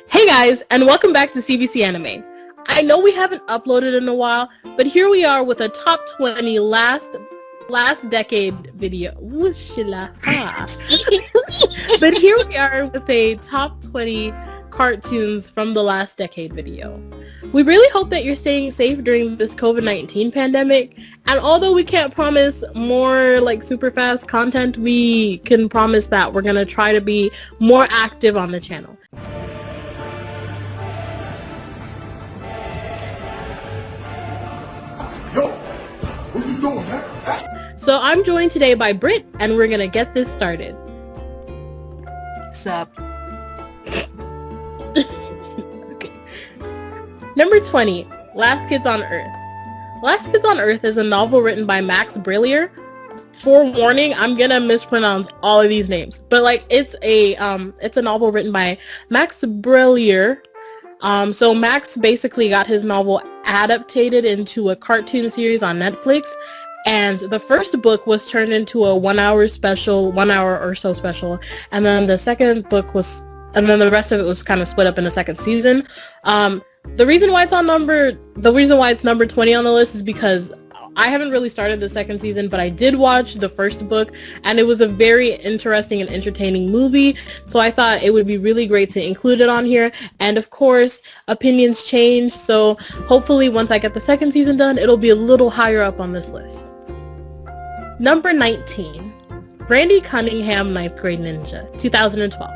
Hey guys, and welcome back to CBC Anime. I know we haven't uploaded in a while, but here we are with a top 20 last decade video. But here we are with a top 20 cartoons from the last decade video. We really hope that you're staying safe during this COVID-19 pandemic, and although we can't promise more like super fast content, we can promise that we're gonna try to be more active on the channel. Yo, what you doing, man? So I'm joined today by Britt, and we're gonna get this started. Sup? Okay. Number 20, Last Kids on Earth. Last Kids on Earth is a novel written by Max Brillier. Forewarning, I'm gonna mispronounce all of these names, but like it's a novel written by Max Brillier. So Max basically got his novel adapted into a cartoon series on Netflix, and the first book was turned into a 1 hour or so special, and then the second book was, and then the rest of it was kind of split up in the second season. The reason why it's number 20 on the list is because I haven't really started the second season, but I did watch the first book, and it was a very interesting and entertaining movie, so I thought it would be really great to include it on here. And of course, opinions change, so hopefully once I get the second season done, it'll be a little higher up on this list. Number 19, Randy Cunningham, 9th Grade Ninja, 2012.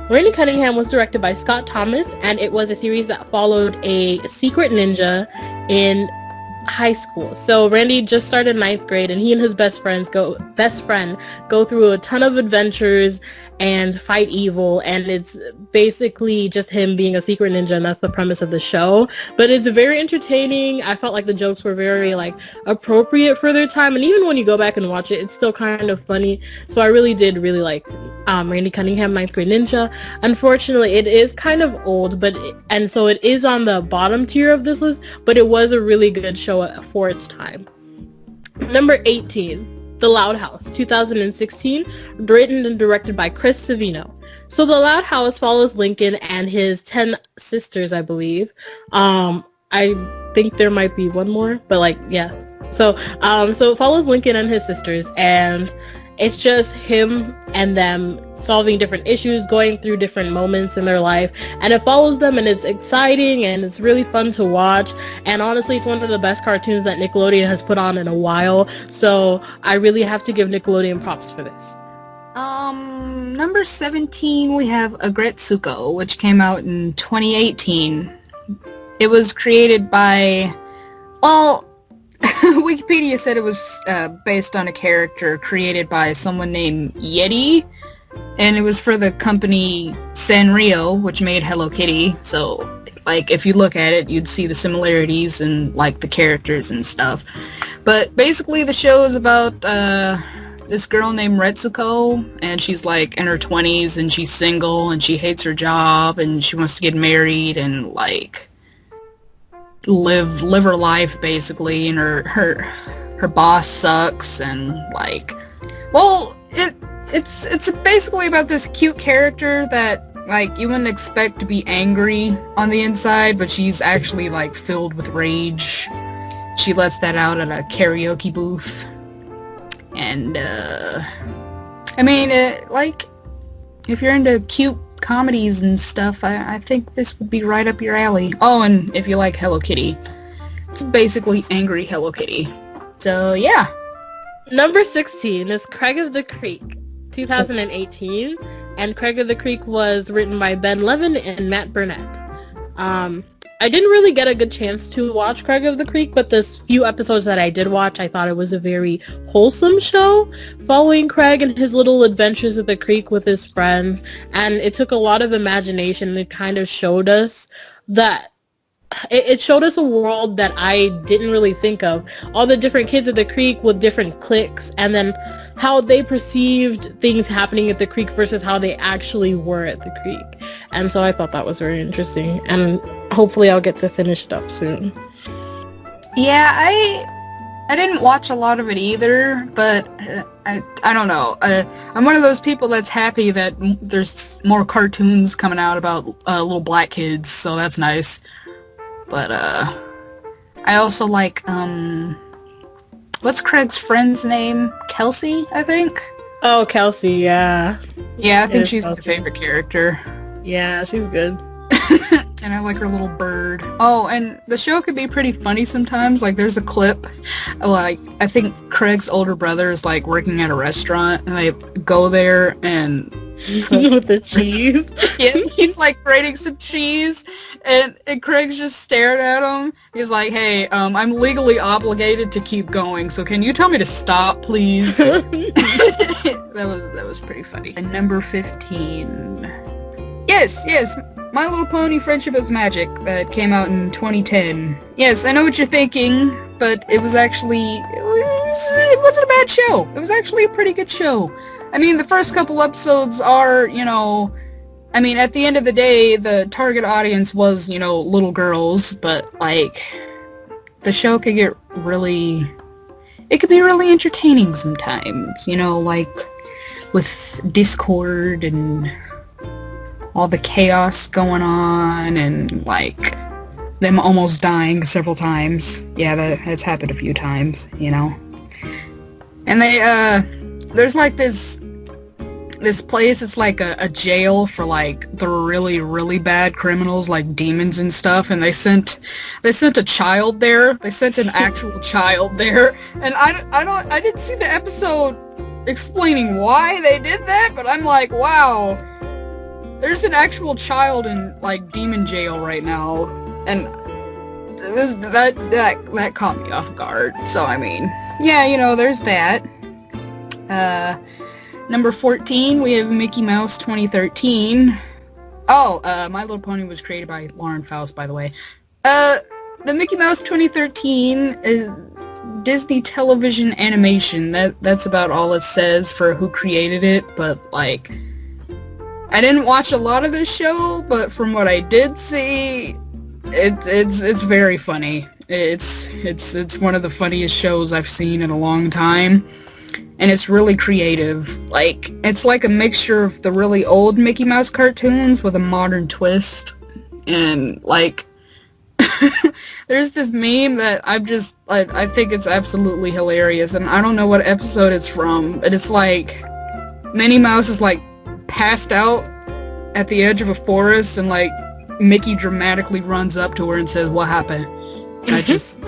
Randy Cunningham was directed by Scott Thomas, and it was a series that followed a secret ninja in high school. So Randy just started 9th grade, and he and his best friend go through a ton of adventures and fight evil, and it's basically just him being a secret ninja, and that's the premise of the show. But it's very entertaining. I felt like the jokes were very like appropriate for their time, and even when you go back and watch it, it's still kind of funny. So I really did like Randy Cunningham, 9th Grade Ninja. Unfortunately, it is kind of old, and so it is on the bottom tier of this list, but it was a really good show for its time. Number 18, The Loud House, 2016, written and directed by Chris Savino. So The Loud House follows Lincoln and his 10 sisters, I believe. I think there might be one more, but like, yeah. So it follows Lincoln and his sisters, and it's just him and them solving different issues, going through different moments in their life, and it follows them, and it's exciting, and it's really fun to watch, and honestly, it's one of the best cartoons that Nickelodeon has put on in a while, so I really have to give Nickelodeon props for this. Number 17, we have Agretsuko, which came out in 2018. It was created by, well, Wikipedia said it was based on a character created by someone named Yeti, and it was for the company Sanrio, which made Hello Kitty. So, like, if you look at it, you'd see the similarities and, like, the characters and stuff. But basically, the show is about this girl named Retsuko, and she's, like, in her 20s, and she's single, and she hates her job, and she wants to get married, and, like, live her life, basically, and her boss sucks, and, like, well, it's basically about this cute character that, like, you wouldn't expect to be angry on the inside, but she's actually, like, filled with rage. She lets that out at a karaoke booth. And, I mean, like, if you're into cute comedies and stuff, I think this would be right up your alley. Oh, and if you like Hello Kitty, it's basically angry Hello Kitty. So, yeah. Number 16 is Craig of the Creek, 2018, and Craig of the Creek was written by BENLEVIN and Matt Burnett. I didn't really get a good chance to watch Craig of the Creek, but the few episodes that I did watch, I thought it was a very wholesome show, following Craig and his little adventures at the creek with his friends, and it took a lot of imagination, and it kind of showed us that it showed us a world that I didn't really think of. All the different kids at the creek with different cliques, and then how they perceived things happening at the creek versus how they actually were at the creek. And so I thought that was very interesting, and hopefully I'll get to finish it up soon. Yeah, I didn't watch a lot of it either, but I don't know. I'm one of those people that's happy that there's more cartoons coming out about little black kids, so that's nice. But I also like what's Craig's friend's name? Kelsey, I think. Oh, Kelsey, yeah. Yeah, I think she's my favorite character. Yeah, she's good. And I like her little bird. Oh, and the show could be pretty funny sometimes. Like, there's a clip, like, I think Craig's older brother is, like, working at a restaurant, and they go there and... With the cheese? Yeah, he's, like, grating some cheese, and Craig's just staring at him. He's like, hey, I'm legally obligated to keep going, so can you tell me to stop, please? That was pretty funny. And number 15. Yes, My Little Pony Friendship is Magic, that came out in 2010. Yes, I know what you're thinking, but it wasn't a bad show. It was actually a pretty good show. I mean, the first couple episodes are, you know, I mean, at the end of the day, the target audience was, you know, little girls, but, like, the show could get really, it could be really entertaining sometimes, you know, like, with Discord and all the chaos going on, and, like, them almost dying several times. Yeah, that's happened a few times, you know. And there's, like, this place, it's like a jail for, like, the really, really bad criminals, like demons and stuff, and they sent a child there. They sent an actual child there, and I didn't see the episode explaining why they did that, but I'm like, wow. There's an actual child in, like, demon jail right now, and that caught me off guard. So, I mean, yeah, you know, there's that. Number 14, we have Mickey Mouse 2013. Oh, My Little Pony was created by Lauren Faust, by the way. The Mickey Mouse 2013 is Disney television animation. That's about all it says for who created it, but, like, I didn't watch a lot of this show, but from what I did see, it's very funny. It's one of the funniest shows I've seen in a long time, and it's really creative. Like, it's like a mixture of the really old Mickey Mouse cartoons with a modern twist, and, like, there's this meme that I think it's absolutely hilarious, and I don't know what episode it's from, but it's like Minnie Mouse is, like, passed out at the edge of a forest, and, like, Mickey dramatically runs up to her and says, "What happened?" And I just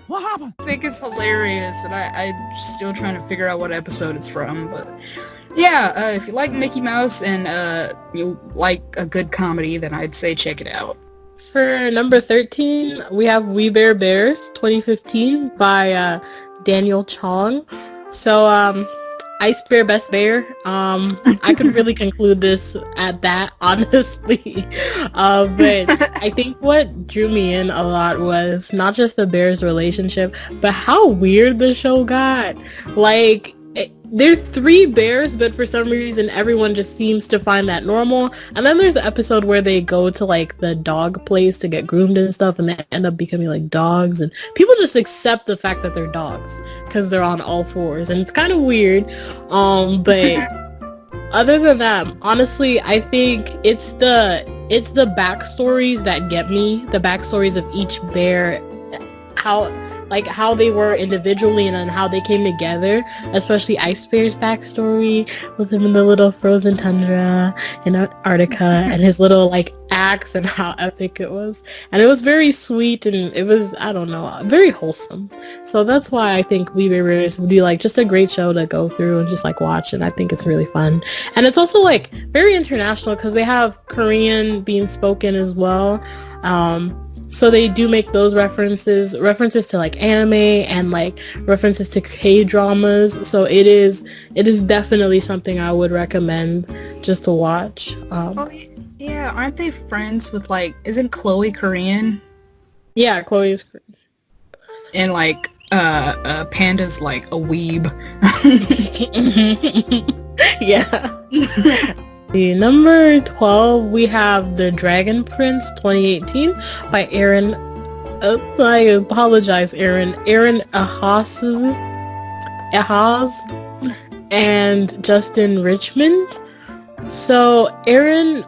What happened? think it's hilarious, and I'm still trying to figure out what episode it's from, but yeah, if you like Mickey Mouse and you like a good comedy, then I'd say check it out. For number 13, we have We Bare Bears 2015 by Daniel Chong. So, Ice Bear, Best Bear. I could really conclude this at that, honestly. But I think what drew me in a lot was not just the bears' relationship, but how weird the show got. Like, there are 3 bears, but for some reason everyone just seems to find that normal. And then there's the episode where they go to, like, the dog place to get groomed and stuff, and they end up becoming, like, dogs, and people just accept the fact that they're dogs because they're on all 4s, and it's kind of weird. But other than that, honestly, I think it's the backstories that get me, the backstories of each bear, how they were individually and then how they came together, especially Ice Bear's backstory with him in the little frozen tundra in Antarctica and his little, like, axe and how epic it was. And it was very sweet, and it was, I don't know, very wholesome. So that's why I think We Bare Bears would be, like, just a great show to go through and just, like, watch, and I think it's really fun. And it's also, like, very international because they have Korean being spoken as well. So they do make those references to, like, anime and, like, references to K-dramas. So it is definitely something I would recommend just to watch. Oh, yeah, aren't they friends with, like, isn't Chloe Korean? Yeah, Chloe is Korean. And, like, Panda's, like, a weeb. Yeah. Number 12, we have The Dragon Prince 2018 by Aaron So I apologize, Aaron. Aaron EHASZ and Justin Richmond. So Aaron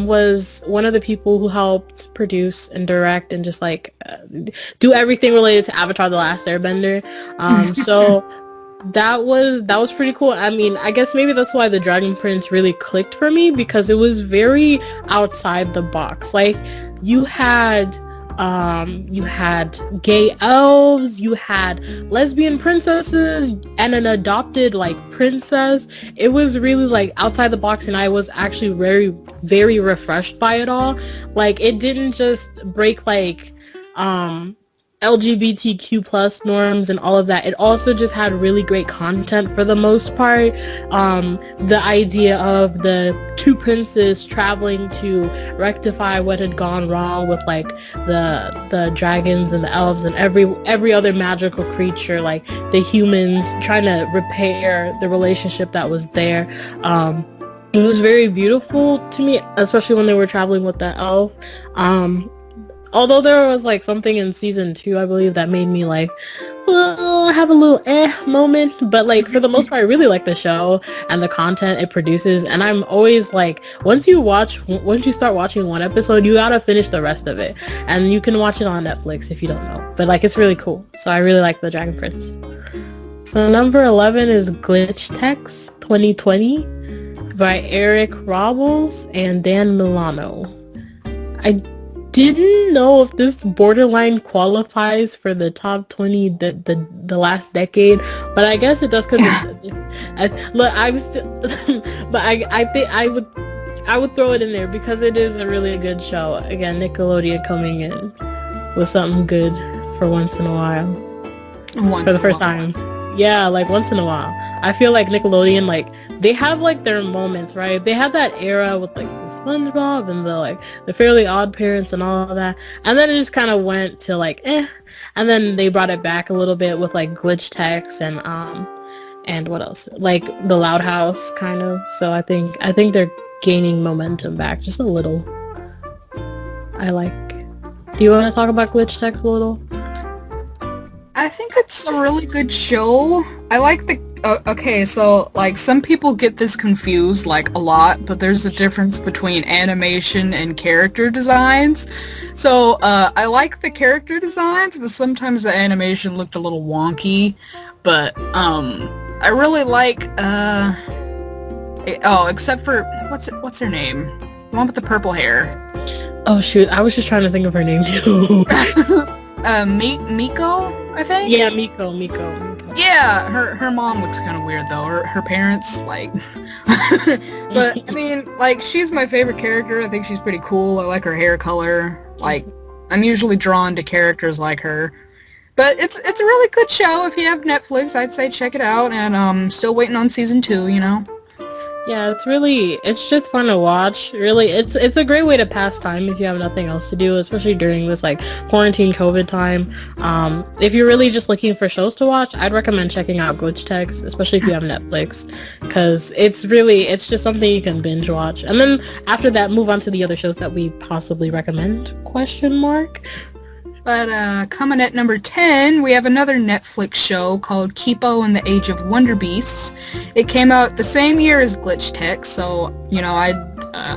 was one of the people who helped produce and direct and just like do everything related to Avatar: The Last Airbender. So that was pretty cool. I mean, I guess maybe that's why the Dragon Prince really clicked for me, because it was very outside the box. Like you had gay elves, you had lesbian princesses, and an adopted like princess. It was really like outside the box, and I was actually very, very refreshed by it all. Like it didn't just break like LGBTQ plus norms and all of that. It also just had really great content for the most part. The idea of the two princes traveling to rectify what had gone wrong with like the dragons and the elves and every other magical creature, like the humans trying to repair the relationship that was there. It was very beautiful to me, especially when they were traveling with the elf. Although there was like something in season 2, I believe, that made me like have a little moment, but like for the most part I really like the show and the content it produces. And I'm always like, once you start watching one episode, you gotta finish the rest of it, and you can watch it on Netflix if you don't know, but like it's really cool. So I really like the Dragon Prince. So number 11 is Glitch Text 2020 by Eric Robles and Dan Milano. I didn't know if this borderline qualifies for the top 20 the last decade, but I guess it does, because look, I'm still but I think I would throw it in there because it is a really good show. Again, Nickelodeon coming in with something good for once in a while. For the first time. Yeah, like once in a while. I feel like Nickelodeon, like they have like their moments, right? They had that era with like the SpongeBob and the Fairly Odd Parents and all of that, and then it just kind of went to like and then they brought it back a little bit with like Glitch Text and what else, like the Loud House kind of. So I think they're gaining momentum back just a little. Do you want to talk about Glitch Text a little? I think it's a really good show. I like the okay, so like some people get this confused like a lot, but there's a difference between animation and character designs. So I like the character designs, but sometimes the animation looked a little wonky. But I really like except for what's her name? The one with the purple hair. Oh shoot, I was just trying to think of her name too. Miko, I think? Yeah, Miko. Yeah, her mom looks kind of weird though. Her parents, like, but I mean, like, she's my favorite character. I think she's pretty cool. I like her hair color. Like, I'm usually drawn to characters like her. But it's a really good show. If you have Netflix, I'd say check it out. And still waiting on season 2, you know. Yeah, it's just fun to watch. Really, it's a great way to pass time if you have nothing else to do, especially during this like quarantine COVID time. If you're really just looking for shows to watch, I'd recommend checking out Glitch Text, especially if you have Netflix, because it's just something you can binge watch. And then after that, move on to the other shows that we possibly recommend, ? But coming at number 10, we have another Netflix show called KIPO and the Age of WONDERBEASTS. It came out the same year as Glitch Text, so you know I'd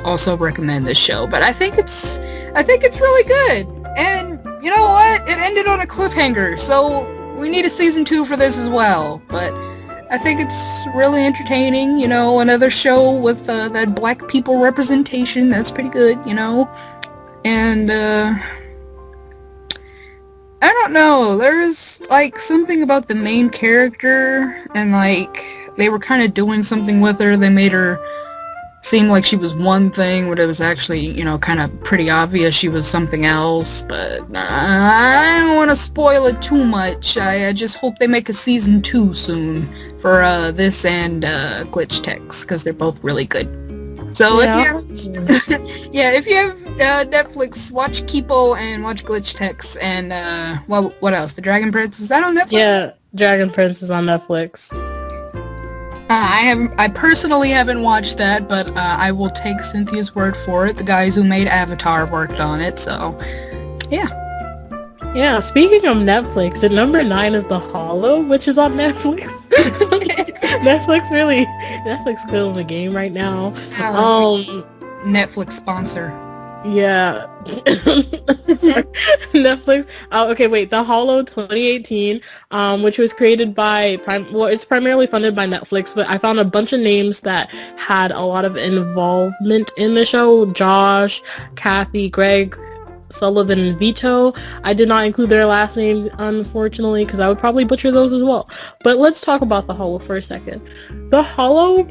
also recommend this show. But I think it's really good. And you know what? It ended on a cliffhanger, so we need a season 2 for this as well. But I think it's really entertaining. You know, another show with that black people representation. That's pretty good. You know, and I don't know, there's like something about the main character, and like they were kind of doing something with her. They made her seem like she was one thing, but it was actually, you know, kind of pretty obvious she was something else. But I don't want to spoil it too much. I just hope they make a season 2 soon for this and Glitch Text, because they're both really good. So yeah. if you have Netflix, watch KIPO and watch Glitch Text and what else? The Dragon Prince, is that on Netflix? Yeah, Dragon Prince is on Netflix. I personally haven't watched that, but I will take Cynthia's word for it. The guys who made Avatar worked on it, so yeah. Yeah, speaking of Netflix, at number 9 is The Hollow, which is on Netflix. Netflix killing the game right now. Netflix sponsor. Yeah. Netflix. Okay, wait. The Hollow 2018, which was created by it's primarily funded by Netflix, but I found a bunch of names that had a lot of involvement in the show. Josh, Kathy, Greg, Sullivan, and Vito. I did not include their last names, unfortunately, because I would probably butcher those as well. But let's talk about The Hollow for a second. The Hollow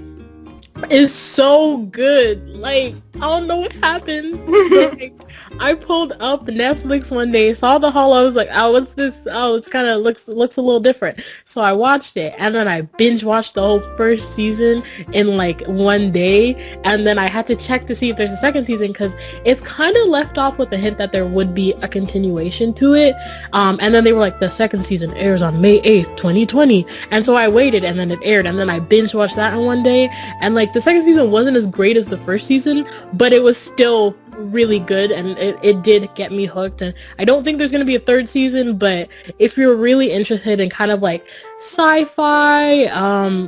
is so good. Like, I don't know what happened. Like, I pulled up Netflix one day, saw The Hollow. I was like, oh, what's this? Oh, it's kind of looks a little different. So I watched it, and then I binge watched the whole first season in like one day, and then I had to check to see if there's a second season, because it's kind of left off with the hint that there would be a continuation to it. And then they were like, the second season airs on May 8th, 2020. And so I waited, and then it aired, and then I binge watched that in one day. And like, the second season wasn't as great as the first season, but it was still really good, and it did get me hooked. And I don't think there's going to be a third season, but if you're really interested in kind of like sci-fi,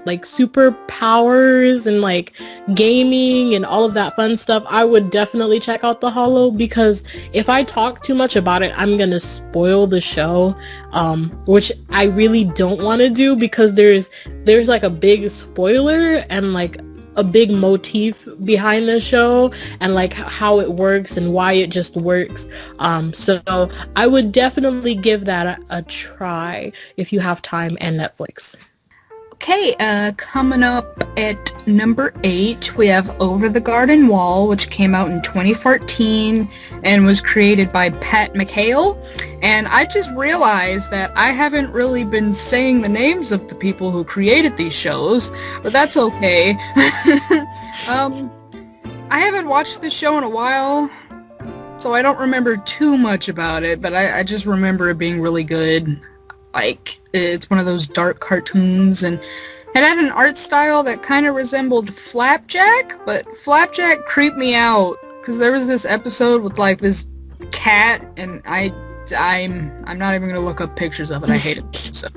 like superpowers and like gaming and all of that fun stuff, I would definitely check out The Hollow, because if I talk too much about it, I'm gonna spoil the show, which I really don't want to do, because there's like a big spoiler and like a big motif behind the show, and like how it works and why it just works. So I would definitely give that a try if you have time and Netflix. Okay, coming up at number 8, we have Over the Garden Wall, which came out in 2014 and was created by Pat McHale. And I just realized that I haven't really been saying the names of the people who created these shows, but that's okay. I haven't watched this show in a while, so I don't remember too much about it, but I just remember it being really good. Like, it's one of those dark cartoons, and it had an art style that kind of resembled Flapjack, but Flapjack creeped me out, because there was this episode with like this cat, and I'm not even gonna look up pictures of it. I hate it. So,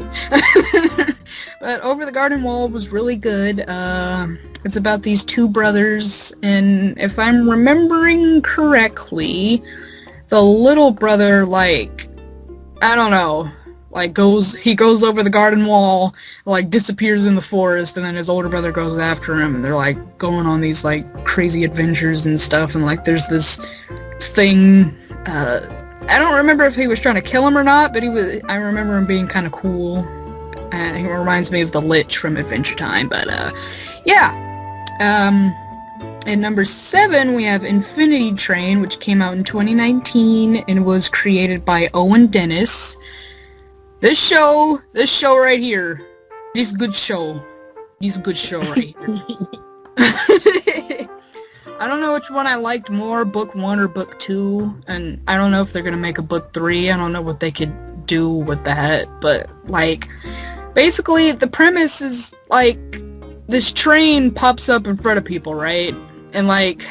but Over the Garden Wall was really good. It's about these two brothers, and if I'm remembering correctly, the little brother, like, I don't know, like he goes over the garden wall, like disappears in the forest, and then his older brother goes after him, and they're like going on these like crazy adventures and stuff, and like there's this thing, I don't remember if he was trying to kill him or not, but I remember him being kind of cool. He reminds me of the Lich from Adventure Time, but yeah. At number 7, we have Infinity Train, which came out in 2019 and was created by Owen Dennis. This show right here, this good show right here. I don't know which one I liked more, book 1 or book 2, and I don't know if they're gonna make a book 3. I don't know what they could do with that, but like, basically the premise is like this train pops up in front of people, right? And like,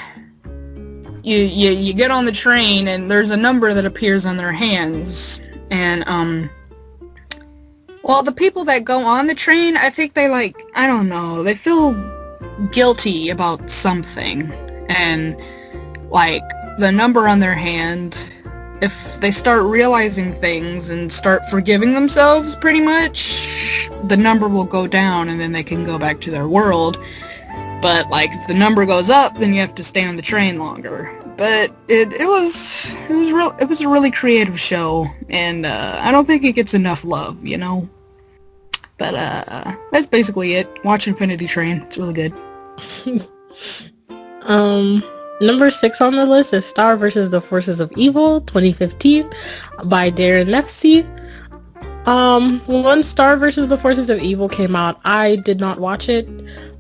you get on the train, and there's a number that appears on their hands, and well, the people that go on the train, I think they like, I don't know, they feel guilty about something, and like the number on their hand, if they start realizing things and start forgiving themselves, pretty much, the number will go down, and then they can go back to their world. But like, if the number goes up, then you have to stay on the train longer. But it was a really creative show, and I don't think it gets enough love, you know. But that's basically it. Watch Infinity Train. It's really good. Number 6 on the list is Star vs. the Forces of Evil 2015 by DARON NEFCY. When Star vs. the Forces of Evil came out, I did not watch it.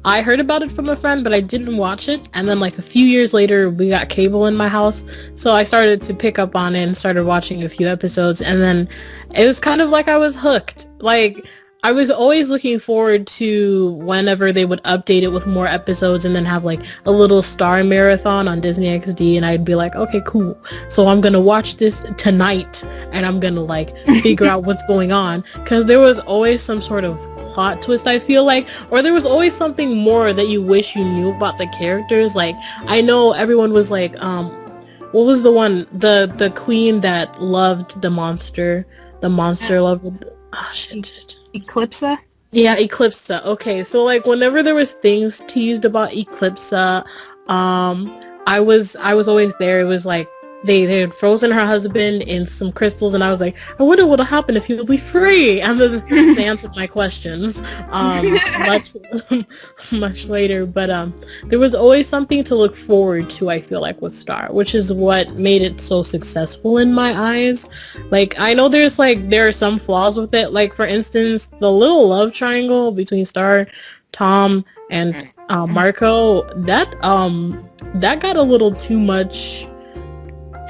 I heard about it from a friend, but I didn't watch it. And then like a few years later, we got cable in my house, so I started to pick up on it and started watching a few episodes, and then it was kind of like I was hooked. Like, I was always looking forward to whenever they would update it with more episodes and then have like a little Star marathon on Disney XD, and I'd be like, okay, cool. So I'm gonna watch this tonight and I'm gonna like figure out what's going on, because there was always some sort of plot twist, I feel like, or there was always something more that you wish you knew about the characters. Like, I know everyone was like, what was the one, the queen that loved the monster loved, oh shit. Eclipsa? Yeah, Eclipsa. Okay, so like whenever there was things teased about Eclipsa, I was always there. It was like they had frozen her husband in some crystals, and I was like, I wonder what'll happen if he will be free. And then they answered my questions much later. But there was always something to look forward to, I feel like, with Star, which is what made it so successful in my eyes. Like, I know there are some flaws with it. Like, for instance, the little love triangle between Star, Tom, and Marco, that got a little too much.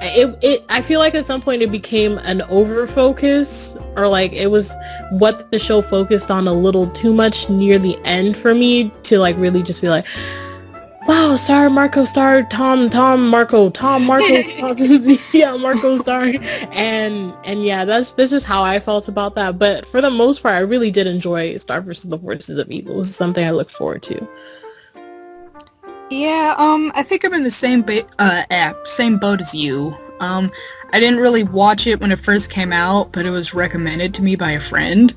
I feel like at some point it became an over focus, or like it was what the show focused on a little too much near the end for me to like really just be like, wow, Star, Marco, Star, Tom, Marco, Star. Yeah, Marco, Star. And yeah, this is how I felt about that. But for the most part, I really did enjoy Star versus the Forces of Evil. This is something I look forward to. Yeah, I think I'm in the same boat as you. I didn't really watch it when it first came out, but it was recommended to me by a friend.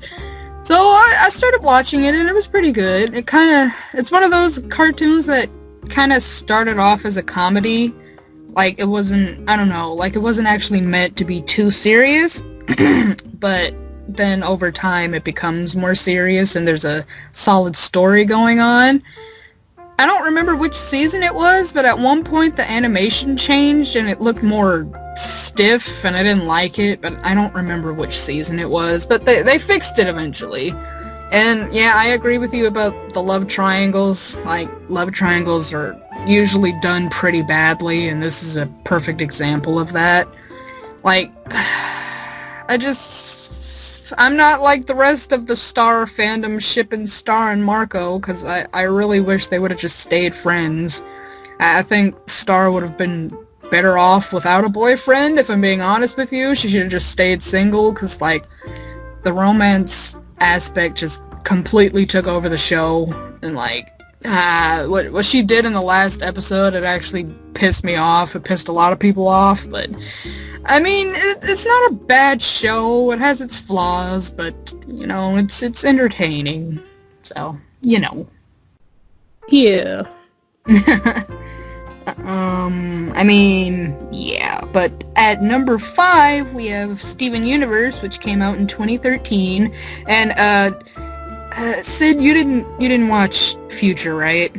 So I started watching it, and it was pretty good. It's one of those cartoons that kind of started off as a comedy. Like, it wasn't, I don't know, like it wasn't actually meant to be too serious, but then over time it becomes more serious and there's a solid story going on. I don't remember which season it was, but at one point the animation changed and it looked more stiff and I didn't like it, but I don't remember which season it was, but they fixed it eventually. And yeah, I agree with you about the love triangles. Like, love triangles are usually done pretty badly, and this is a perfect example of that. Like, I'm not like the rest of the Star fandom shipping Star and Marco, because I really wish they would have just stayed friends. I think Star would have been better off without a boyfriend, if I'm being honest with you. She should have just stayed single, because, like, the romance aspect just completely took over the show, and, like, what she did in the last episode, it actually pissed me off. It pissed a lot of people off, but I mean, it's not a bad show. It has its flaws, but, you know, it's entertaining. So, you know. Yeah. I mean, yeah. But at number 5, we have Steven Universe, which came out in 2013. And, Sid, you didn't watch Future, right?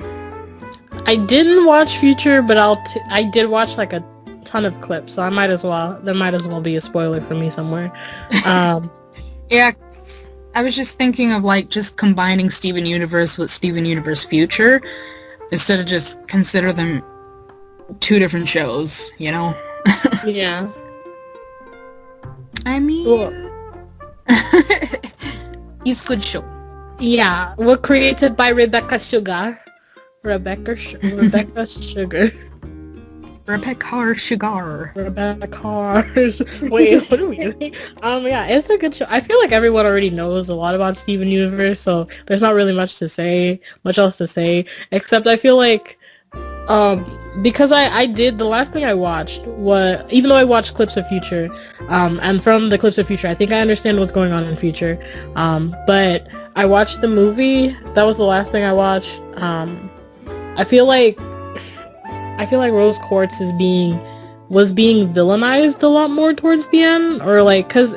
I didn't watch Future, but I did watch like a ton of clips, so there might as well be a spoiler for me somewhere. Yeah, I was just thinking of like just combining Steven Universe with Steven Universe Future instead of just consider them two different shows, you know? Yeah. I mean, Cool. It's a good show. Yeah, we're created by Rebecca Sugar. Rebecca Sugar. Rebecca Sugar. Wait, what are we doing? Yeah, it's a good show. I feel like everyone already knows a lot about Steven Universe, so there's not really much else to say, except I feel like, because the last thing I watched was, even though I watched clips of Future, and from the clips of Future, I think I understand what's going on in Future, but I watched the movie. That was the last thing I watched. I feel like Rose Quartz was being villainized a lot more towards the end, or like, cause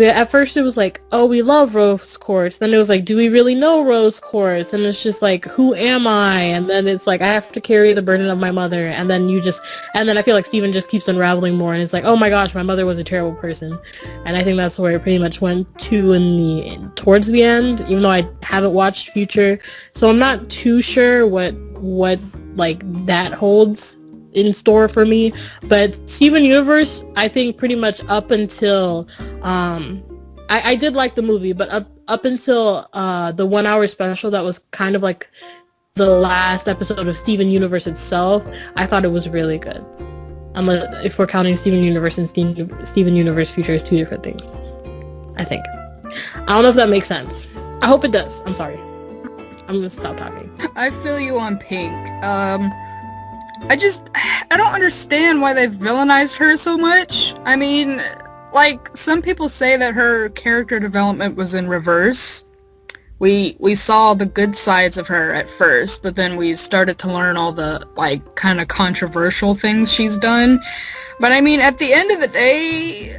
at first it was like, oh, we love Rose Quartz, then it was like, do we really know Rose Quartz? And it's just like, who am I? And then it's like, I have to carry the burden of my mother, and then I feel like Steven just keeps unraveling more, and it's like, oh my gosh, my mother was a terrible person. And I think that's where it pretty much went to towards the end, even though I haven't watched Future, so I'm not too sure what like that holds in store for me. But Steven Universe, I think pretty much up until I did like the movie, but up until the 1 hour special that was kind of like the last episode of Steven Universe itself, I thought it was really good. Unless if we're counting Steven Universe and Steven Universe Future as two different things, I think. I don't know if that makes sense. I hope it does. I'm sorry. I'm gonna stop talking. I feel you on Pink. I don't understand why they villainized her so much. I mean, like, some people say that her character development was in reverse. We saw the good sides of her at first, but then we started to learn all the, like, kind of controversial things she's done. But I mean, at the end of the day,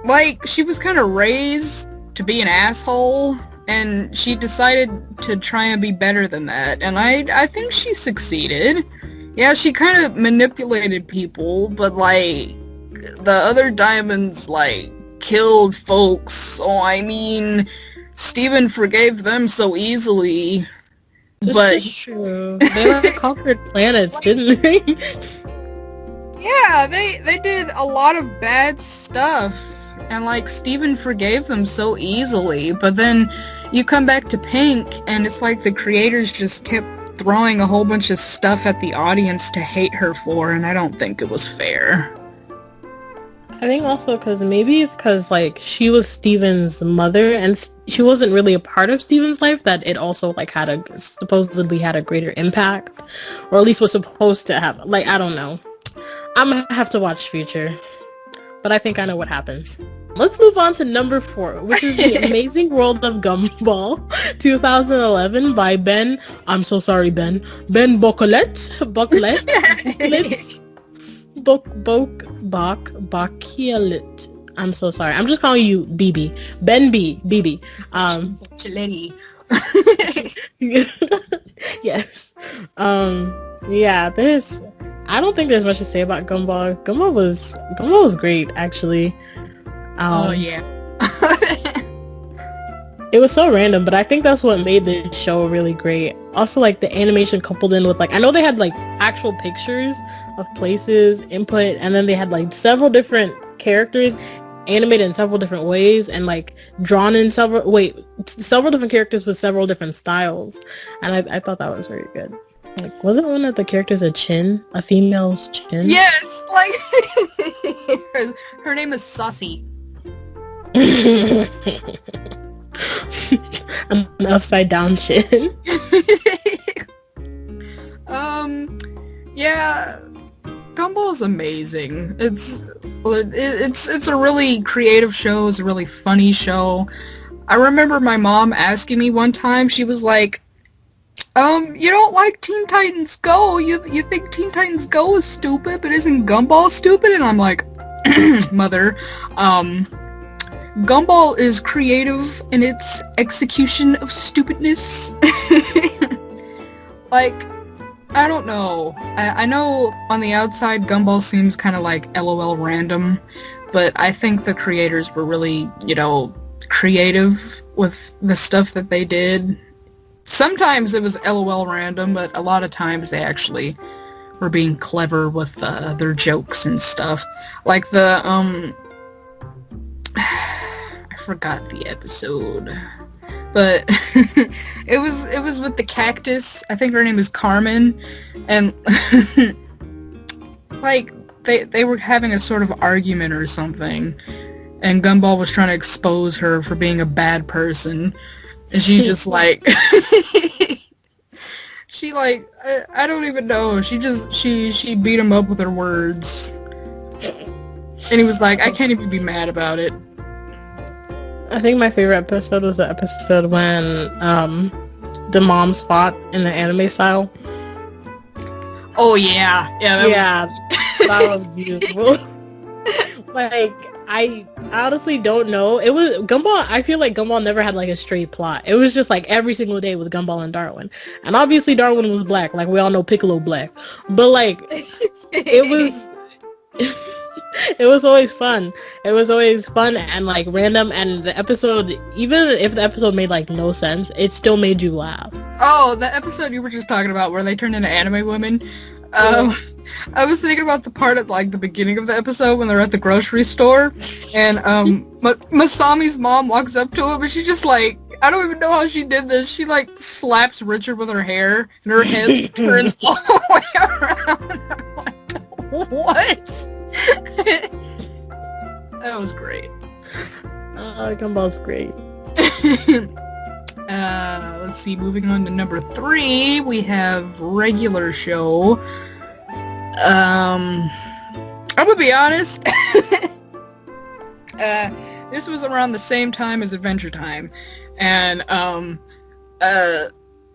like, she was kind of raised to be an asshole, and she decided to try and be better than that, and I think she succeeded. Yeah, she kind of manipulated people, but, like, the other diamonds, like, killed folks, so I mean, Steven forgave them so easily, but... This is true. They like conquered planets, didn't they? Yeah, they did a lot of bad stuff, and, like, Steven forgave them so easily, but then you come back to Pink, and it's like the creators just kept throwing a whole bunch of stuff at the audience to hate her for, and I don't think it was fair. I think also because like she was Steven's mother and she wasn't really a part of Steven's life, that it also like supposedly had a greater impact, or at least was supposed to have. Like, I don't know. I'm gonna have to watch Future, but I think I know what happens. Let's move on to number 4, which is The Amazing World of Gumball 2011 by Ben. I'm so sorry, Ben. Ben Bocolet. Bakielit. I'm so sorry. I'm just calling you BB. Ben B. BB. Yes. Yeah, I don't think there's much to say about Gumball. Gumball was great, actually. Oh, yeah. It was so random, but I think that's what made the show really great. Also, like, the animation coupled in with, like, I know they had, like, actual pictures of places, input, and then they had, like, several different characters animated in several different ways, and, like, drawn in several different characters with several different styles. And I thought that was very good. Like, wasn't one of the characters a female's chin? Yes, like, her name is Saucy. An upside down chin. Yeah, Gumball is amazing. It's a really creative show. It's a really funny show. I remember my mom asking me one time, she was like, you don't like Teen Titans Go? You think Teen Titans Go is stupid, but isn't Gumball stupid? And I'm like, Mother, Gumball is creative in its execution of stupidness. Like, I don't know. I know on the outside Gumball seems kind of like LOL random, but I think the creators were really, creative with the stuff that they did. Sometimes it was LOL random, but a lot of times they actually were being clever with their jokes and stuff. Like the, I forgot the episode, but it was with the cactus. I think her name is Carmen, and like they were having a sort of argument or something, and Gumball was trying to expose her for being a bad person, and she just like she like I don't even know, she beat him up with her words, and he was like, I can't even be mad about it. I think my favorite episode was the episode when the moms fought in the anime style. Oh yeah, that was beautiful. Like, I honestly don't know. It was Gumball. I feel like Gumball never had like a straight plot. It was just like every single day with Gumball and Darwin, and obviously Darwin was black. Like, we all know Piccolo black, but like it was. It was always fun. It was always fun and like random, and the episode, even if the episode made like no sense, it still made you laugh. Oh, the episode you were just talking about where they turned into anime women. I was thinking about the part at like the beginning of the episode when they're at the grocery store, and Masami's mom walks up to him, and she just like, I don't even know how she did this. She like slaps Richard with her hair, and her head turns all the way around. I'm like, what? That was great. Gumball's great. Let's see, moving on to number 3, we have regular show. I'm gonna be honest, this was around the same time as Adventure Time, and,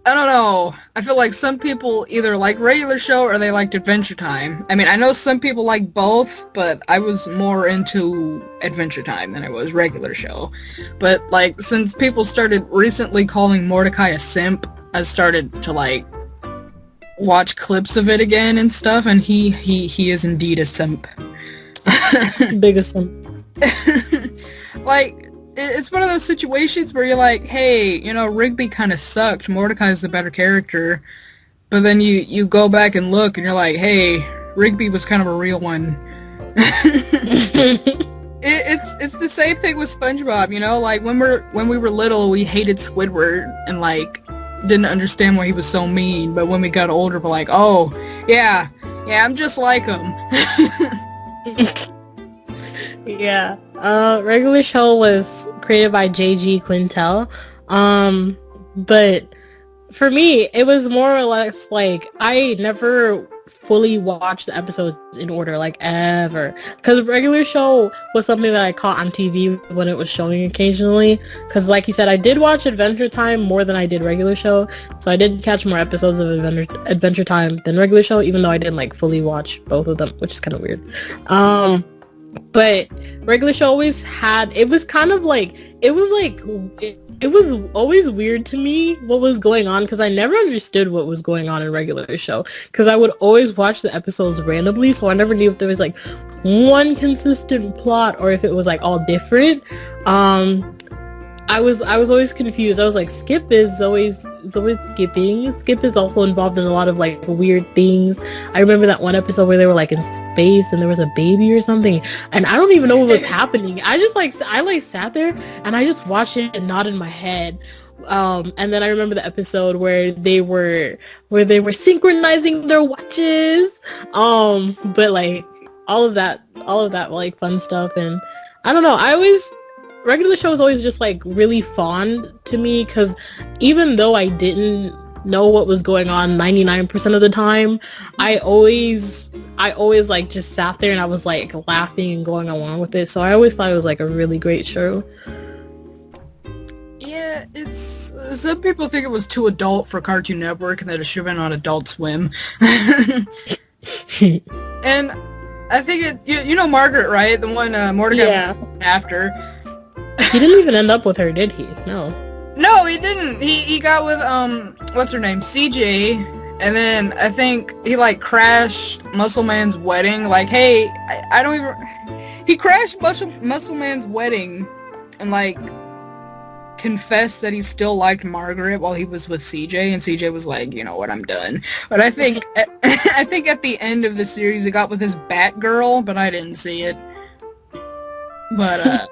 I don't know, I feel like some people either like regular show or they liked Adventure Time. I mean, I know some people like both, but I was more into Adventure Time than I was regular show. But, like, since people started recently calling Mordecai a simp, I started to, like, watch clips of it again and stuff, and he is indeed a simp. Biggest simp. Like, it's one of those situations where you're like, hey, you know, Rigby kind of sucked. Mordecai's the better character. But then you go back and look and you're like, hey, Rigby was kind of a real one. It's the same thing with SpongeBob, you know? Like, when we were little, we hated Squidward and, like, didn't understand why he was so mean. But when we got older, we're like, oh, yeah, I'm just like him. Yeah. Regular show was created by J.G. Quintel. But for me, it was more or less like I never fully watched the episodes in order, like, ever. Because regular show was something that I caught on TV when it was showing occasionally. Because like you said, I did watch Adventure Time more than I did regular show. So I did catch more episodes of Adventure Time than regular show, even though I didn't, like, fully watch both of them, which is kind of weird. But regular show always had, it was kind of like, it was always weird to me what was going on, because I never understood what was going on in regular show, because I would always watch the episodes randomly, so I never knew if there was like one consistent plot or if it was like all different. I was always confused. I was like, Skip is always skipping. Skip is also involved in a lot of like weird things. I remember that one episode where they were like in space and there was a baby or something, and I don't even know what was happening. I sat there and I just watched it and nodded my head. And then I remember the episode where they were synchronizing their watches. But like all of that like fun stuff, and I don't know. Regular show was always just like really fond to me, because even though I didn't know what was going on 99% of the time, I always like just sat there and I was like laughing and going along with it. So I always thought it was like a really great show. Yeah, it's some people think it was too adult for Cartoon Network and that it should have been on Adult Swim. And I think you know Margaret, right? The one Mordecai was after. He didn't even end up with her, did he? No, he didn't. He got with what's her name, CJ, and then I think he like crashed Muscle Man's wedding. Like, hey, I don't even. He crashed Muscle Man's wedding, and like confessed that he still liked Margaret while he was with CJ, and CJ was like, you know what, I'm done. But I think at the end of the series, he got with his Batgirl, but I didn't see it. But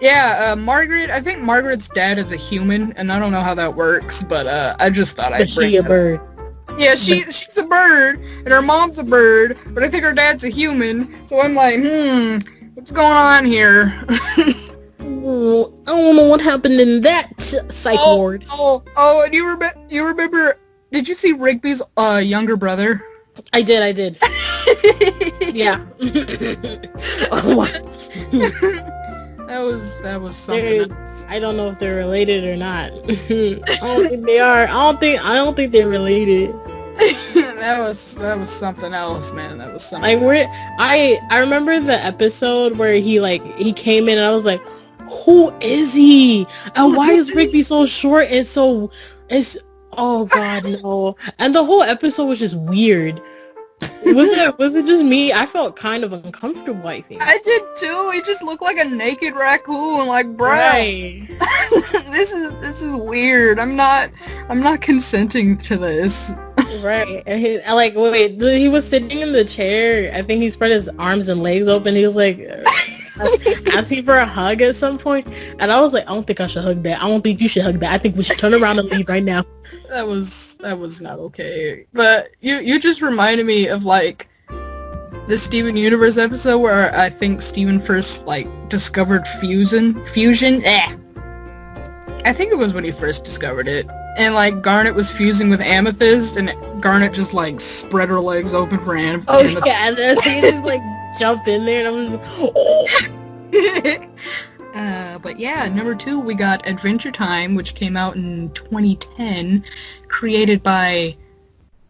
yeah, Margaret, I think Margaret's dad is a human, and I don't know how that works, but I just thought I'd bring it up. Bird. Yeah, she's a bird, and her mom's a bird, but I think her dad's a human, so I'm like, what's going on here? Oh, I don't know what happened in that psych ward. Oh, and you remember, did you see Rigby's younger brother? I did. Yeah. Oh, what? That was something. I don't know if they're related or not. I don't think they are. I don't think they're related. that was something else, man. That was something. Like I remember the episode where he came in and I was like, who is he? And why is Rigby so short and so oh god, no. And the whole episode was just weird. Was it just me? I felt kind of uncomfortable, I think. I did too. He just looked like a naked raccoon, like, bro. Right. This is weird. I'm not consenting to this. Right. And he was sitting in the chair. I think he spread his arms and legs open. He was like asking for a hug at some point. And I was like, I don't think I should hug that. I don't think you should hug that. I think we should turn around and leave right now. That was not okay. But you just reminded me of like the Steven Universe episode where I think Steven first like discovered fusion. I think it was when he first discovered it. And like Garnet was fusing with Amethyst, and Garnet just like spread her legs open for Amethyst. Oh yeah, and then she just like jump in there, and I'm just but yeah, number 2 we got Adventure Time, which came out in 2010, created by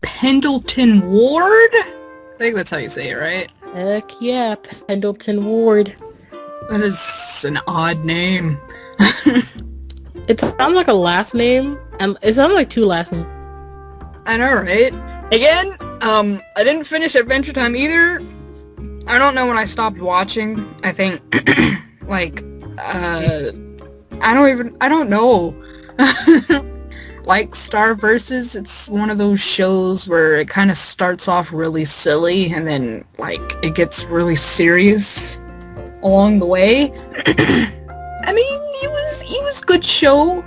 Pendleton Ward. I think that's how you say it, right? Heck yeah, Pendleton Ward. That is an odd name. It sounds like a last name, and it sounds like 2 last names. I know, right? Again, I didn't finish Adventure Time either. I don't know when I stopped watching. I think, like, I don't know. Like Star Versus, it's one of those shows where it kind of starts off really silly, and then, like, it gets really serious along the way. I mean, he was good show.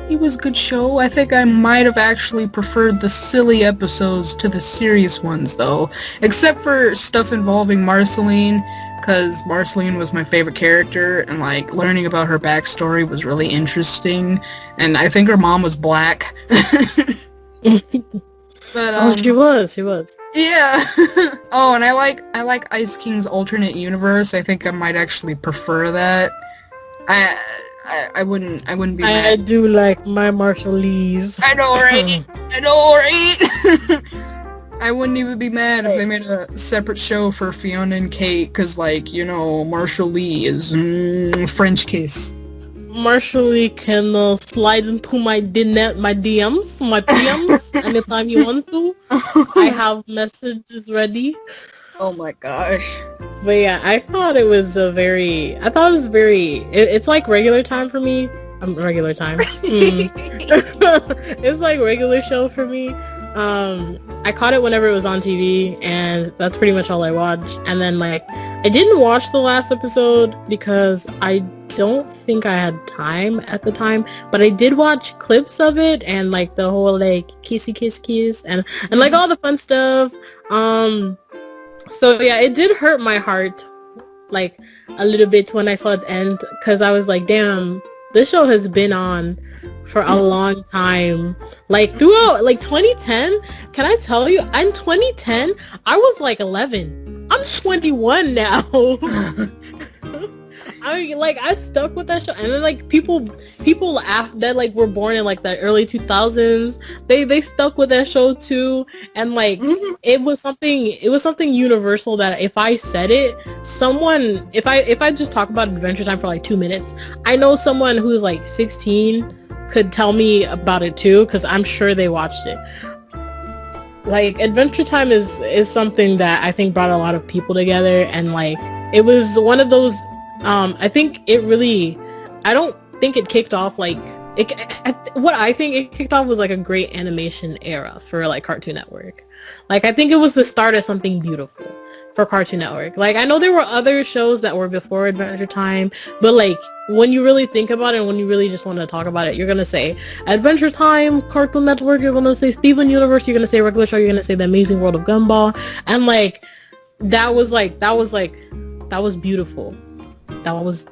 He was good show. I think I might have actually preferred the silly episodes to the serious ones, though. Except for stuff involving Marceline, because Marceline was my favorite character, and, like, learning about her backstory was really interesting. And I think her mom was black. But, she was. Yeah. Oh, and I like Ice King's alternate universe. I think I might actually prefer that. I wouldn't be mad. I do like my Marshallese. I know, right? I know, right? I wouldn't even be mad if they made a separate show for Fiona and Kate, because, like, you know, Marshall Lee is French kiss. Marshall Lee can slide into my DMs, my PMs, anytime you want to. I have messages ready. Oh my gosh. But yeah, I thought it was it's like regular time for me. Regular time. It's like regular show for me. I caught it whenever it was on TV, and that's pretty much all I watched. And then, like, I didn't watch the last episode because I don't think I had time at the time, but I did watch clips of it, and, like, the whole, like, kissy kiss kiss, and like, all the fun stuff. So yeah, it did hurt my heart, like, a little bit when I saw it end, because I was like, damn, this show has been on for a long time. Like, throughout, like, 2010, can I tell you, in 2010, I was, like, 11. I'm 21 now. I stuck with that show, and then, like, people after that, like, were born in, like, the early 2000s, they stuck with that show too, and, like, it was something universal that if I said it, someone, if I just talk about Adventure Time for, like, 2 minutes, I know someone who's, like, 16 could tell me about it too, because I'm sure they watched it. Like, Adventure Time is something that I think brought a lot of people together, and, like, it was one of those, I think it really, I don't think it kicked off, like, what I think it kicked off was, like, a great animation era for, like, Cartoon Network. Like, I think it was the start of something beautiful for Cartoon Network. Like, I know there were other shows that were before Adventure Time, but, like, when you really think about it, and when you really just want to talk about it, you're gonna say Adventure Time, Cartoon Network, you're gonna say Steven Universe, you're gonna say regular show, you're gonna say The Amazing World of Gumball, and, like, that was beautiful. That was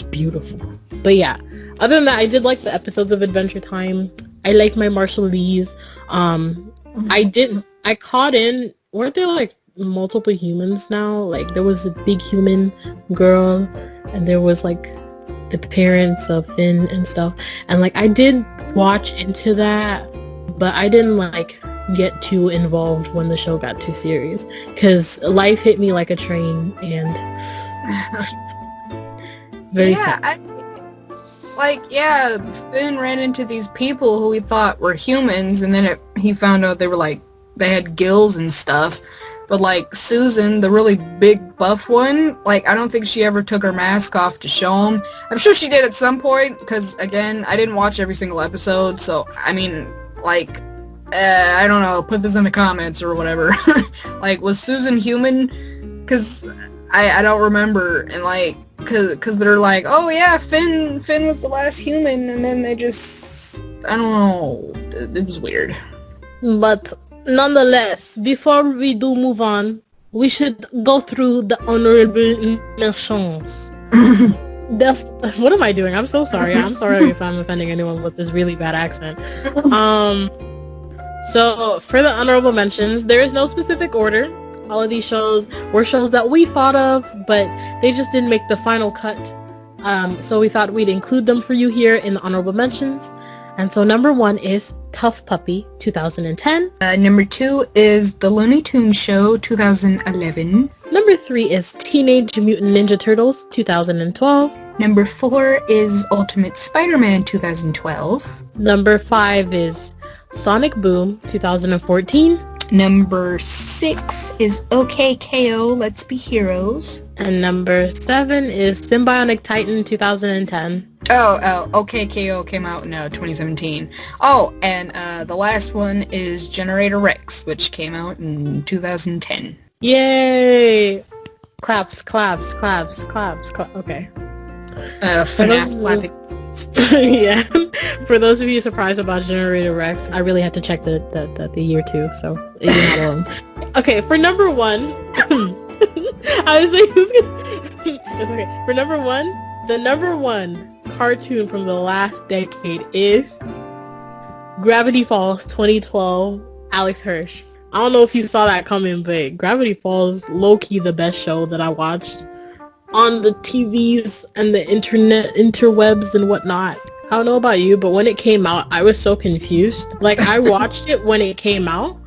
beautiful. But yeah, other than that, I did like the episodes of Adventure Time. I like my Marshallese. I caught in, weren't there, like, multiple humans now? Like, there was a big human girl, and there was, like, the parents of Finn and stuff. And, like, I did watch into that, but I didn't, like, get too involved when the show got too serious, because life hit me like a train, and very sad. Finn ran into these people who he thought were humans, and then he found out they were, like, they had gills and stuff. But, like, Susan, the really big buff one, like, I don't think she ever took her mask off to show him. I'm sure she did at some point, because, again, I didn't watch every single episode, so, I mean, like, I don't know, put this in the comments or whatever. Like, was Susan human? Because I don't remember, and like, cause they're like, oh yeah, Finn was the last human, and then they just, I don't know, it was weird. But nonetheless, before we do move on, we should go through the honorable mentions. What am I doing? I'm so sorry. I'm sorry if I'm offending anyone with this really bad accent. So for the honorable mentions, there is no specific order. All of these shows were shows that we thought of, but they just didn't make the final cut. So we thought we'd include them for you here in the honorable mentions. And so number 1 is Tough Puppy, 2010. Number 2 is The Looney Tunes Show, 2011. Number 3 is Teenage Mutant Ninja Turtles, 2012. Number 4 is Ultimate Spider-Man, 2012. Number 5 is Sonic Boom, 2014. Number 6 is OKKO, Let's Be Heroes. And number 7 is Symbionic Titan, 2010. Oh, OKKO came out in 2017. Oh, and the last one is Generator Rex, which came out in 2010. Yay! Claps. Okay. FNAF clapping. Yeah. For those of you surprised about Generator Rex, I really had to check the year too, so you're not alone. Okay, for number 1, I was like, who's gonna... It's okay. For number 1, the number 1 cartoon from the last decade is Gravity Falls 2012, Alex Hirsch. I don't know if you saw that coming, but Gravity Falls, low-key the best show that I watched on the TVs and the internet, interwebs and whatnot. I don't know about you, but when it came out, I was so confused. Like, I watched it when it came out,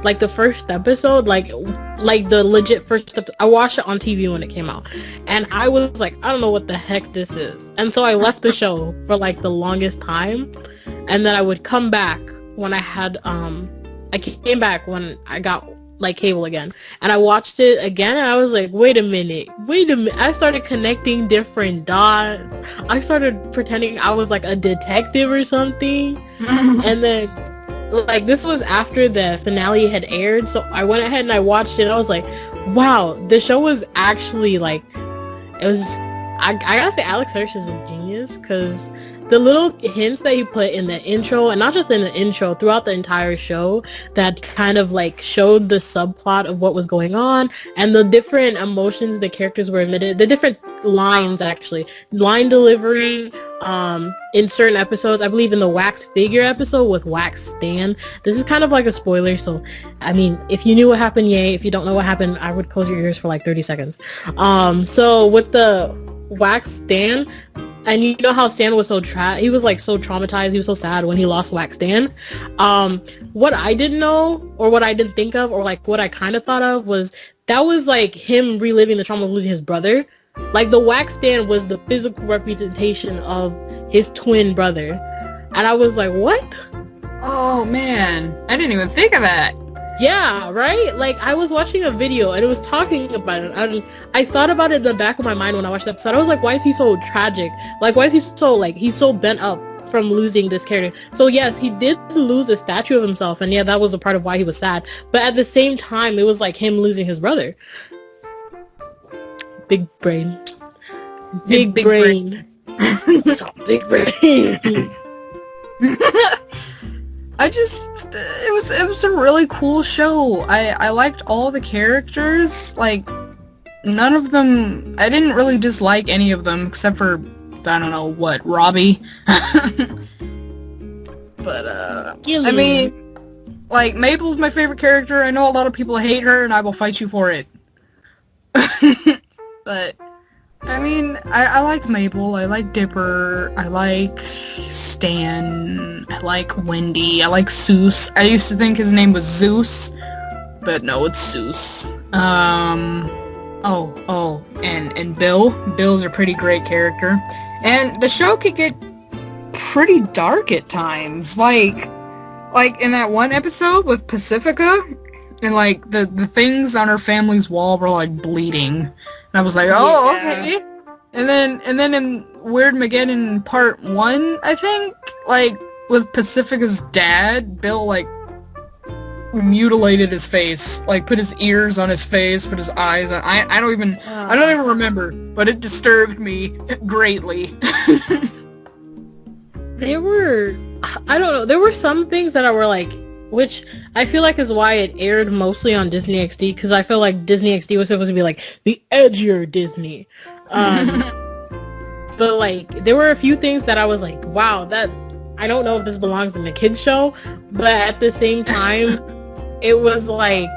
like the first episode, like the legit first episode. I watched it on TV when it came out, and I was like, I don't know what the heck this is. And so I left the show for like the longest time, and then I would come back when I had I came back when I got like cable again, and I watched it again, and I was like, wait a minute. I started connecting different dots. I started pretending I was like a detective or something. And then like this was after the finale had aired, so I went ahead and I watched it, and I was like, wow, the show was actually like, it was, I gotta say Alex Hirsch is a genius, because the little hints that he put in the intro, and not just in the intro, throughout the entire show, that kind of like showed the subplot of what was going on, and the different emotions the characters were emitted, the different lines, actually, line delivery, in certain episodes. I believe in the Wax Figure episode with Wax Stan. This is kind of like a spoiler, so I mean, if you knew what happened, yay. If you don't know what happened, I would close your ears for like 30 seconds. So with the Wax Stan, and you know how Stan was so he was like so traumatized, he was so sad when he lost Wax Stan. What I didn't know, or what I didn't think of, or like what I kind of thought of, was that was like him reliving the trauma of losing his brother. Like the Wax Stan was the physical representation of his twin brother. And I was like, what? Oh man, I didn't even think of that. Yeah, right? Like, I was watching a video and it was talking about it. I thought about it in the back of my mind when I watched the episode. I was like, why is he so tragic? Like, why is he so, like, he's so bent up from losing this character? So yes, he did lose a statue of himself, and yeah, that was a part of why he was sad. But at the same time, it was like him losing his brother. Big brain. Big brain. Big brain. It was a really cool show. I liked all the characters. Like, none of them, I didn't really dislike any of them except for, I don't know, what, Robbie? But, I mean, like, Mabel's my favorite character. I know a lot of people hate her, and I will fight you for it. But, I mean, I like Mabel, I like Dipper, I like Stan, I like Wendy, I like Seuss. I used to think his name was Zeus, but no, it's Seuss. And Bill. Bill's a pretty great character. And the show could get pretty dark at times. Like in that one episode with Pacifica, and like the things on her family's wall were like bleeding. And I was like, oh, yeah. Okay. And then in Weird Mageddon Part 1, I think, like, with Pacifica's dad, Bill, like, mutilated his face, like put his ears on his face, put his eyes on. I don't even remember, but it disturbed me greatly. There were, I don't know, there were some things that were like, which I feel like is why it aired mostly on Disney XD, because I feel like Disney XD was supposed to be like the edgier Disney. But like, there were a few things that I was like, wow, that, I don't know if this belongs in the kids show, but at the same time, it was like,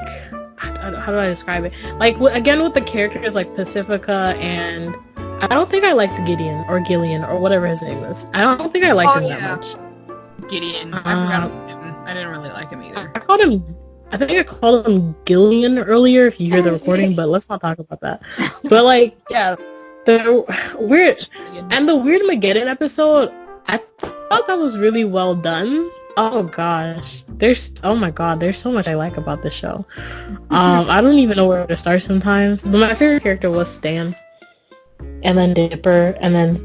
how do I describe it? Like, again, with the characters like Pacifica, and I don't think I liked Gideon or Gillian or whatever his name is. I don't think I liked him that much. Gideon. I forgot about him. I didn't really like him either. I think I called him Gillian earlier if you hear the recording, but let's not talk about that. But like, yeah, the weird Mageddon episode, I thought that was really well done. Oh gosh, oh my god, there's so much I like about this show. I don't even know where to start sometimes. But my favorite character was Stan, and then Dipper, and then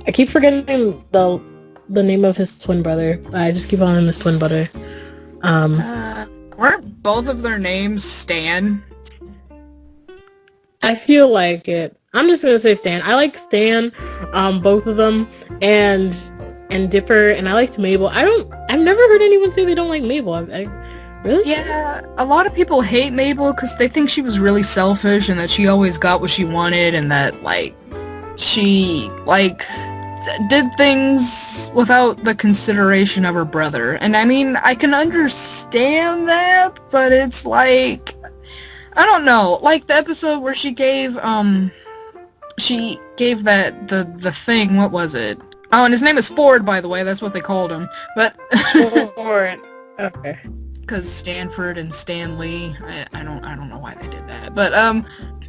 I keep forgetting the name of his twin brother. I just keep calling him his twin brother. Weren't both of their names Stan? I feel like it. I'm just gonna say Stan. I like Stan, both of them, and Dipper, and I liked Mabel. I've never heard anyone say they don't like Mabel. Really? Yeah, a lot of people hate Mabel because they think she was really selfish and that she always got what she wanted, and that, like, she, like, did things without the consideration of her brother. And I mean, I can understand that, but it's like, I don't know, like the episode where she gave that, the thing, what was it? Oh, and his name is Ford, by the way, that's what they called him, but... Ford. Okay. Because Stanford and Stanley, I don't know why they did that, but,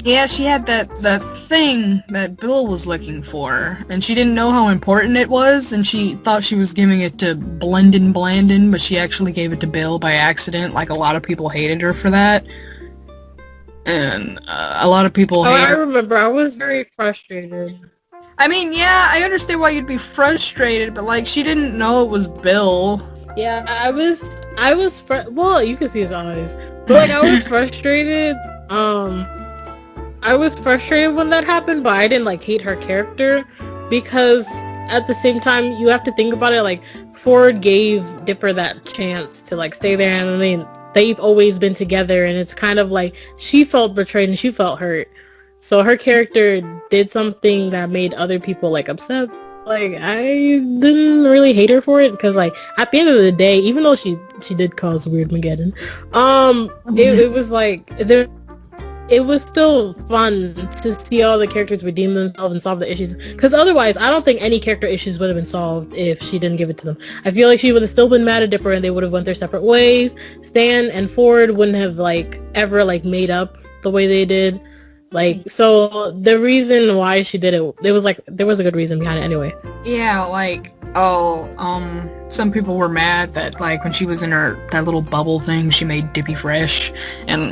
yeah, she had that thing that Bill was looking for, and she didn't know how important it was, and she thought she was giving it to Blandon, but she actually gave it to Bill by accident. Like, a lot of people hated her for that, and a lot of people hated her. I remember, I was very frustrated. I mean, yeah, I understand why you'd be frustrated, but, like, she didn't know it was Bill. Yeah, well, you can see his eyes, but, like, I was frustrated, I was frustrated when that happened, but I didn't, like, hate her character, because at the same time, you have to think about it, like, Ford gave Dipper that chance to, like, stay there, and I mean, they've always been together, and it's kind of like, she felt betrayed and she felt hurt, so her character did something that made other people, like, upset. Like, I didn't really hate her for it, because, like, at the end of the day, even though she did cause Weird Mageddon, it was, like, it was still fun to see all the characters redeem themselves and solve the issues. Because otherwise, I don't think any character issues would have been solved if she didn't give it to them. I feel like she would have still been mad at Dipper and they would have went their separate ways. Stan and Ford wouldn't have, like, ever, like, made up the way they did. Like, so the reason why she did it, there was a good reason behind it anyway. Yeah, like, some people were mad that, like, when she was in that little bubble thing, she made Dippy fresh, and,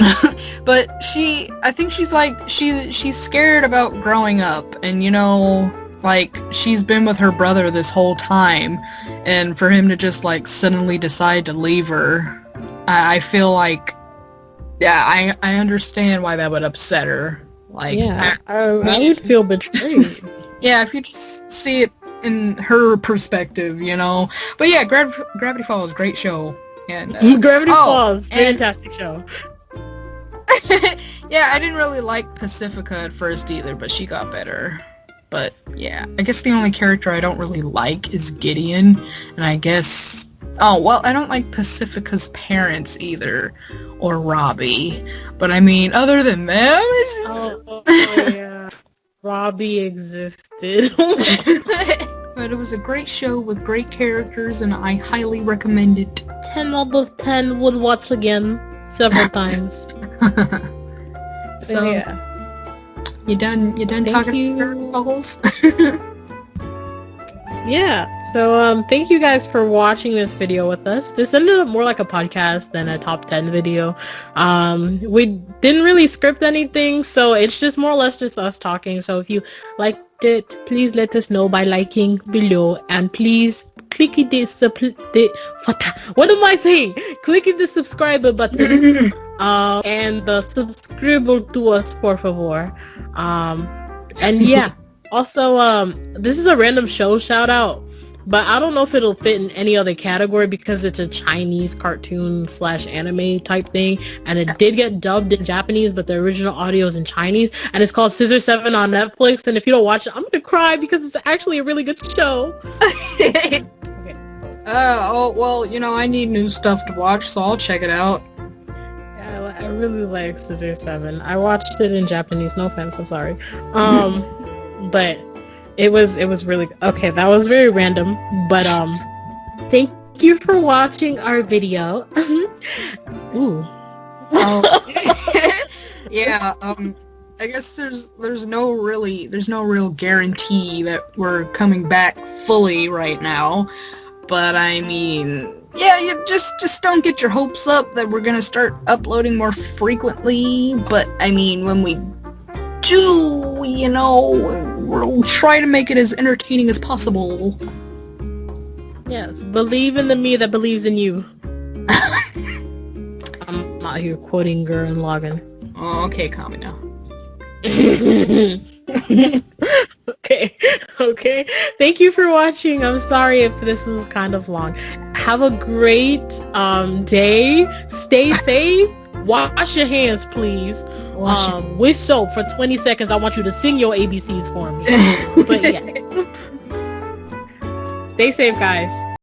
but I think she's, like, she's scared about growing up, and, you know, like, she's been with her brother this whole time, and for him to just, like, suddenly decide to leave her, I feel like, yeah, I understand why that would upset her. Like, yeah, I would feel betrayed. Yeah, if you just see it in her perspective, you know. But yeah, Gravity Falls, great show. And Gravity Falls, fantastic show. Yeah, I didn't really like Pacifica at first either, but she got better. But yeah, I guess the only character I don't really like is Gideon, and I guess... Oh, well, I don't like Pacifica's parents either, or Robbie. But I mean, other than them, it's just... Oh, yeah. Robbie existed. But it was a great show with great characters, and I highly recommend it. 10 out of 10 would watch again several times. So, yeah. You done talking about Falls? Yeah. So, thank you guys for watching this video with us. This ended up more like a podcast than a top 10 video. We didn't really script anything, so it's just more or less just us talking. So if you liked it, please let us know by liking below, and please clicking what am I saying? Clicking the subscriber button. And the subscribe to us, por favor. And yeah. Also, this is a random show shout out, but I don't know if it'll fit in any other category because it's a Chinese cartoon / anime type thing, and it did get dubbed in Japanese, but the original audio is in Chinese, and it's called Scissor 7 on Netflix, and if you don't watch it, I'm gonna cry because it's actually a really good show. Okay. Oh, well, you know, I need new stuff to watch, so I'll check it out. Yeah, I really like Scissor 7. I watched it in Japanese, no offense, I'm sorry. But it was really okay. That was very random, but thank you for watching our video. Ooh. Yeah. I guess there's no real guarantee that we're coming back fully right now, but I mean, yeah, you just don't get your hopes up that we're gonna start uploading more frequently. But I mean, when we do, you know, we'll try to make it as entertaining as possible. Yes, believe in the me that believes in you. I'm not here quoting Gurren Lagann. Oh, okay, calm it down. Okay. Thank you for watching. I'm sorry if this was kind of long. Have a great day. Stay safe. Wash your hands, please. With soap for 20 seconds. I want you to sing your ABCs for me. But yeah. Stay safe, guys.